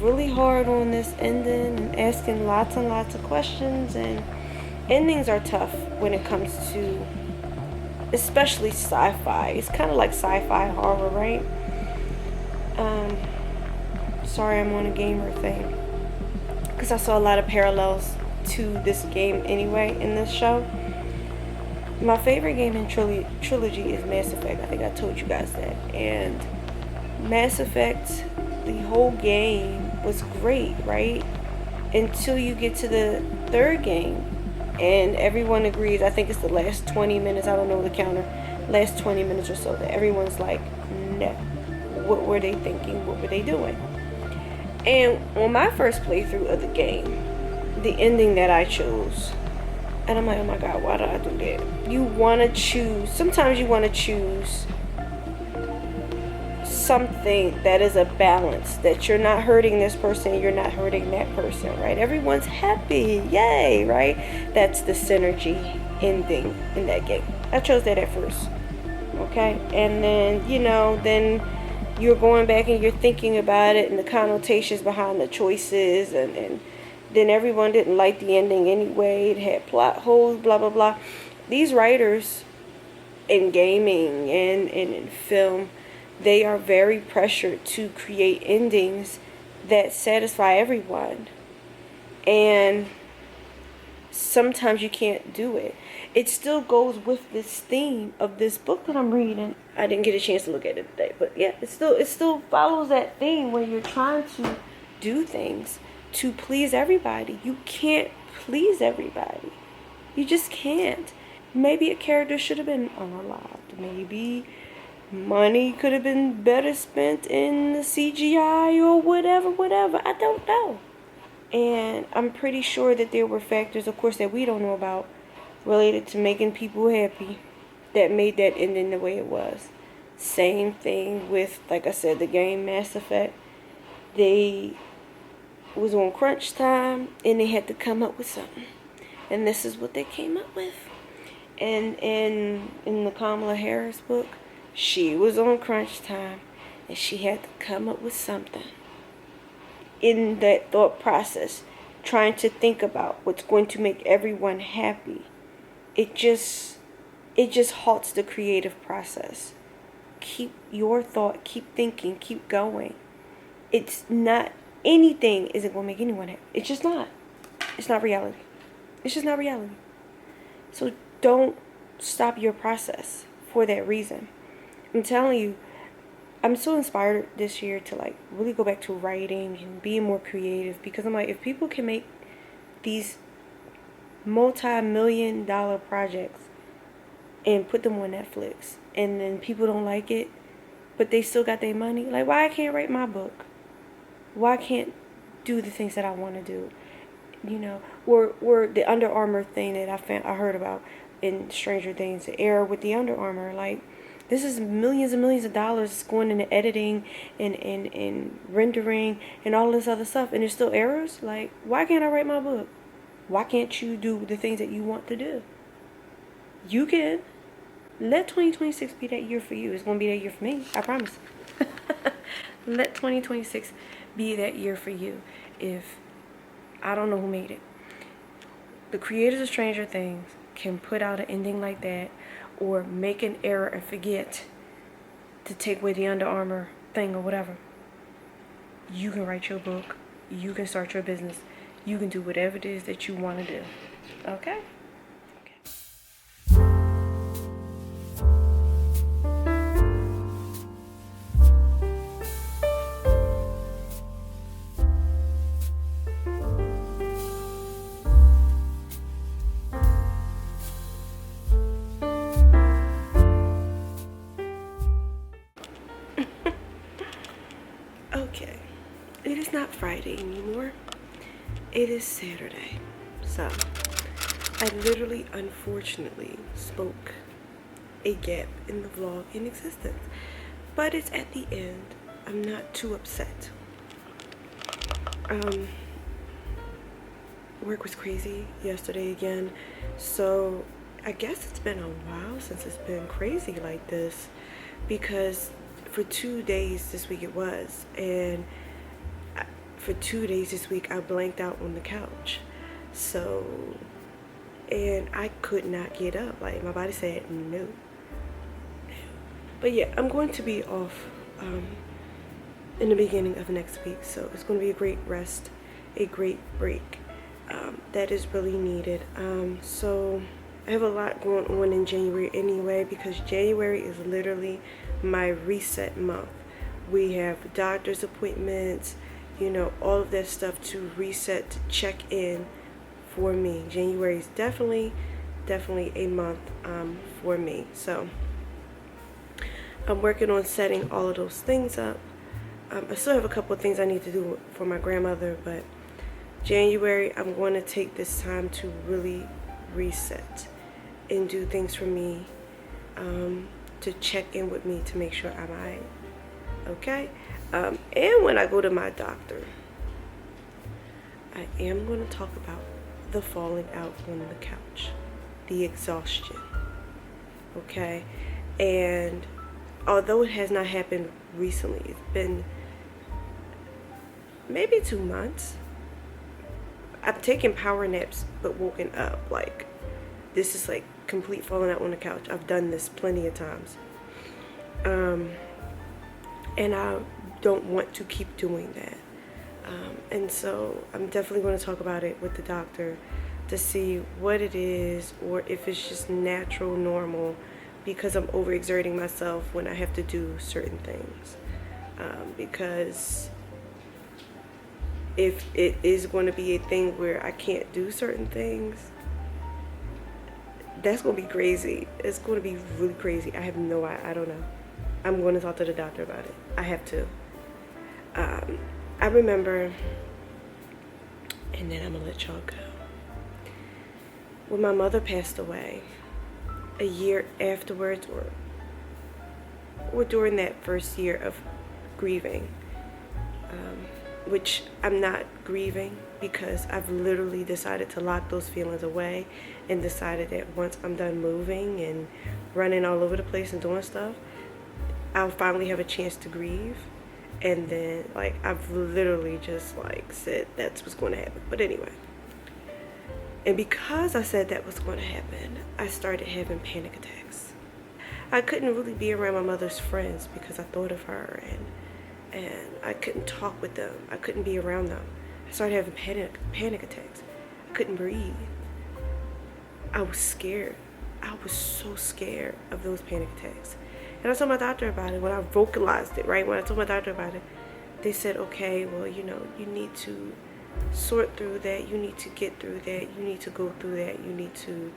really hard on this ending and asking lots and lots of questions, and endings are tough when it comes to especially sci-fi. It's kind of like sci-fi horror, right? Sorry, I'm on a gamer thing because I saw a lot of parallels to this game anyway in this show. My favorite game in trilogy is Mass Effect. I think I told you guys that. And Mass Effect, the whole game was great, right? Until you get to the third game. And everyone agrees, I think it's the last 20 minutes, I don't know the counter, last 20 minutes or so, that everyone's like, no. What were they thinking? What were they doing? And on my first playthrough of the game, the ending that I chose, and I'm like, oh my God, why did I do that? You want to choose, sometimes you want to choose something that is a balance, that you're not hurting this person, you're not hurting that person, right? Everyone's happy, yay, right? That's the synergy ending in that game. I chose that at first, okay? And then, then you're going back and you're thinking about it and the connotations behind the choices, and then everyone didn't like the ending anyway. It had plot holes, blah, blah, blah. These writers in gaming and in film, they are very pressured to create endings that satisfy everyone. And sometimes you can't do it. It still goes with this theme of this book that I'm reading. I didn't get a chance to look at it today, but yeah, it still follows that theme where you're trying to do things to please everybody. You can't please everybody. You just can't. Maybe a character should have been unalived. Maybe money could have been better spent in the CGI or whatever. I don't know. And I'm pretty sure that there were factors, of course, that we don't know about related to making people happy that made that ending the way it was. Same thing with, like I said, the game Mass Effect. They was on crunch time and they had to come up with something. And this is what they came up with. And in the Kamala Harris book, she was on crunch time and she had to come up with something. In that thought process, trying to think about what's going to make everyone happy, it just halts the creative process. Keep your thought, keep thinking, keep going. It's not, anything isn't going to make anyone happy. It's just not. It's not reality. It's just not reality. So don't stop your process for that reason. I'm telling you, I'm so inspired this year to like really go back to writing and being more creative, because I'm like, if people can make these multi-million-dollar projects and put them on Netflix and then people don't like it, but they still got their money, like, why I can't write my book? Why can't do the things that I want to do? You know, or the Under Armour thing that I heard about in Stranger Things, the era with the Under Armour, like, this is millions and millions of dollars going into editing and rendering and all this other stuff, and there's still errors. Like, why can't I write my book? Why can't you do the things that you want to do? You can. Let 2026 be that year for you. It's going to be that year for me. I promise. Let 2026 be that year for you. If, I don't know who made it, the creators of Stranger Things can put out an ending like that, or make an error and forget to take away the Under Armour thing or whatever, you can write your book, you can start your business, you can do whatever it is that you want to do. Okay? Okay, it is not Friday anymore. It is Saturday. So, I literally, unfortunately, spoke a gap in the vlog in existence. But it's at the end. I'm not too upset. Work was crazy yesterday again. So, I guess it's been a while since it's been crazy like this, because for 2 days this week it was, and for 2 days this week I blanked out on the couch. So, and I could not get up. Like, my body said no. But yeah, I'm going to be off in the beginning of next week, so it's going to be a great rest, a great break that is really needed. So I have a lot going on in January anyway, because January is literally my reset month. We have doctor's appointments, you know, all of that stuff to reset, to check in for me. January is definitely a month for me. So I'm working on setting all of those things up. I still have a couple of things I need to do for my grandmother, but January I'm going to take this time to really reset and do things for me, to check in with me to make sure I'm alright. Okay? And when I go to my doctor, I am going to talk about the falling out on the couch, the exhaustion. Okay? And although it has not happened recently, it's been maybe 2 months. I've taken power naps but woken up. Like, this is like complete falling out on the couch. I've done this plenty of times. And I don't want to keep doing that. And so I'm definitely going to talk about it with the doctor to see what it is, or if it's just natural, normal, because I'm overexerting myself when I have to do certain things. Because if it is going to be a thing where I can't do certain things, that's going to be crazy. It's going to be really crazy. I have no, I don't know. I'm going to talk to the doctor about it. I have to. I remember, and then I'm going to let y'all go. When my mother passed away, a year afterwards, or during that first year of grieving, which I'm not grieving because I've literally decided to lock those feelings away and decided that once I'm done moving and running all over the place and doing stuff, I'll finally have a chance to grieve. And then, like, I've literally just, like, said that's what's going to happen. But anyway. And because I said that was going to happen, I started having panic attacks. I couldn't really be around my mother's friends because I thought of her, and I couldn't talk with them. I couldn't be around them. I started having panic attacks. I couldn't breathe. I was scared. I was so scared of those panic attacks. And I told my doctor about it when I vocalized it, right? When I told my doctor about it, they said, okay, well, you know, you need to sort through that. You need to get through that. You need to go through that. You need to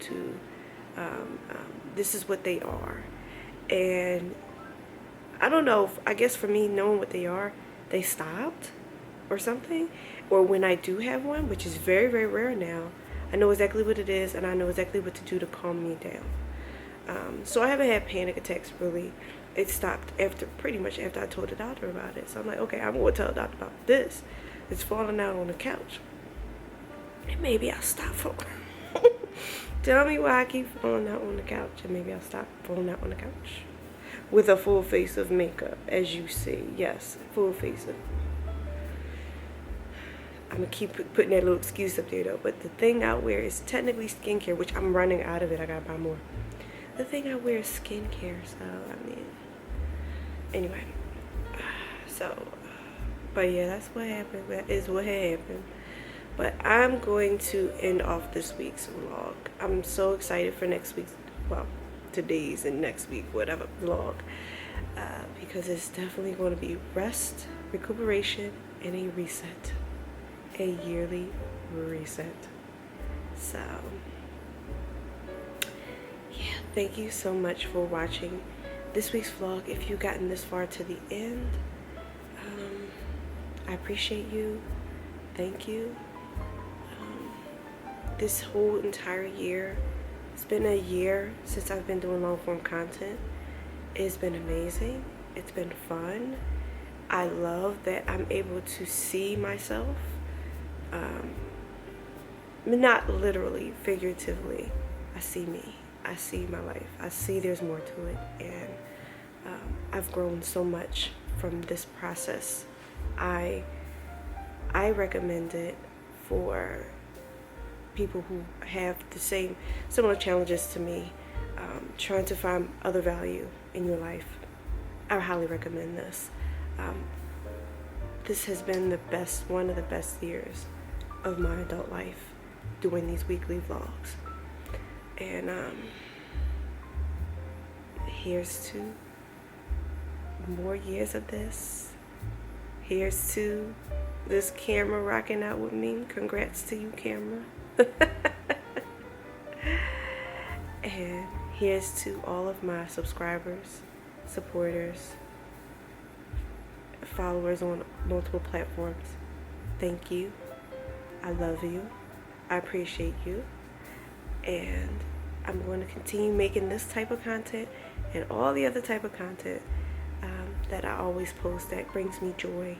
this is what they are. And I don't know, I guess for me, knowing what they are, they stopped or something. Or when I do have one, which is very, very rare now, I know exactly what it is and I know exactly what to do to calm me down. So I haven't had panic attacks really. It stopped pretty much after I told the doctor about it. So I'm like, okay, I'm going to tell the doctor about this. It's falling out on the couch. And maybe I'll stop falling. Tell me why I keep falling out on the couch, and maybe I'll stop falling out on the couch. With a full face of makeup, as you see. Yes, full face of. I'm going to keep putting that little excuse up there though. But the thing I wear is technically skincare, which I'm running out of it. I got to buy more. The thing I wear is skincare, so I mean. Anyway. So. But yeah, that's what happened. That is what happened. But I'm going to end off this week's vlog. I'm so excited for next week's, well, today's and next week, whatever, vlog. Because it's definitely going to be rest, recuperation, and a reset. A yearly reset. So, yeah, thank you so much for watching this week's vlog. If you've gotten this far to the end, I appreciate you. Thank you. This whole entire year, it's been a year since I've been doing long form content. It's been amazing. It's been fun. I love that I'm able to see myself. Not literally, figuratively. I see me. I see my life. I see there's more to it. And I've grown so much from this process. I recommend it for people who have the similar challenges to me, trying to find other value in your life. I highly recommend this. This has been one of the best years of my adult life, doing these weekly vlogs. And here's to more years of this. Here's to this camera rocking out with me. Congrats to you, camera. And here's to all of my subscribers, supporters, followers on multiple platforms. Thank you. I love you. I appreciate you. And I'm going to continue making this type of content and all the other type of content that I always post that brings me joy,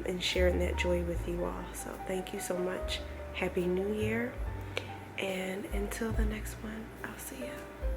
and sharing that joy with you all. So thank you so much. Happy New Year. And until the next one, I'll see you.